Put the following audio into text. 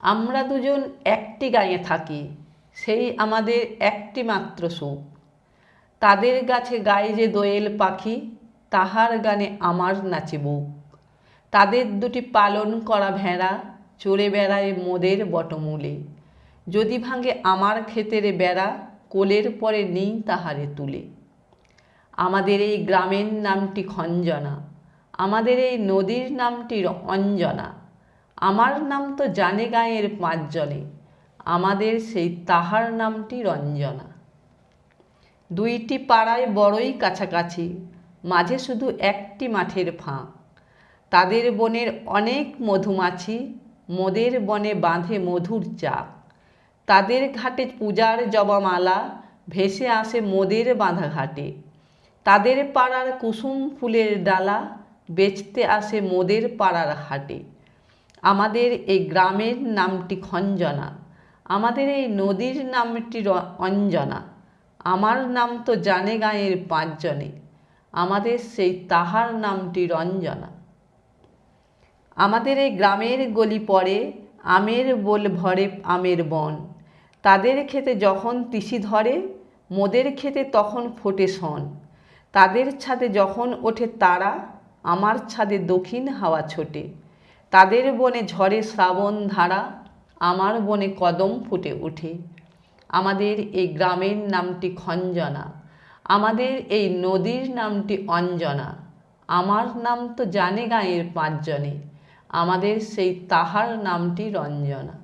আমরা দুজন একটি গাঁয়ে থাকি, সেই আমাদের একটি মাত্র সুখ। তাদের গাছে গায়ে যে দোয়েল পাখি, তাহার গানে আমার নাচে বুক। তাদের দুটি পালন করা ভেড়া চড়ে বেড়ায় মোদের বটমূলে। যদি ভাঙে আমার ক্ষেতের বেড়া, কোলের পরে নিই তাহারে তুলে। আমাদের এই গ্রামের নামটি খঞ্জনা, আমাদের এই নদীর নামটি অঞ্জনা। আমার নাম তো জানে গাঁয়ের পাঁচজনে, আমাদের সেই তাহার নামটি রঞ্জনা। দুইটি পাড়ায় বড়ই কাছাকাছি, মাঝে শুধু একটি মাঠের ফাঁক। তাদের বনের অনেক মধুমাছি, মোদের বনে বাঁধে মধুর চাক। তাদের ঘাটে পূজার জবামালা ভেসে আসে মোদের বাঁধা ঘাটে। তাদের পাড়ার কুসুম ফুলের ডালা বেচতে আসে মোদের পাড়ার হাটে। আমাদের এই গ্রামের নামটি খঞ্জনা, আমাদের এই নদীর নামটি অঞ্জনা। আমার নাম তো জানে গাঁয়ের পাঁচজনে, আমাদের সেই তাহার নামটি রঞ্জনা। আমাদের এই গ্রামের গলি পড়ে আমের বোল ভরে আমের বন। তাদের ক্ষেতে যখন তিসি ধরে, মোদের ক্ষেতে তখন ফোটে শন। তাদের ছাদে যখন ওঠে তারা, আমার ছাদে দক্ষিণ হাওয়া ছোটে। তাদের বনে ঝরে শ্রাবণ ধারা, আমার বনে কদম ফুটে ওঠে। আমাদের এই গ্রামের নামটি খঞ্জনা, আমাদের এই নদীর নামটি অঞ্জনা। আমার নাম তো জানে গাঁয়ের পাঁচজনে, আমাদের সেই তাহার নামটি রঞ্জনা।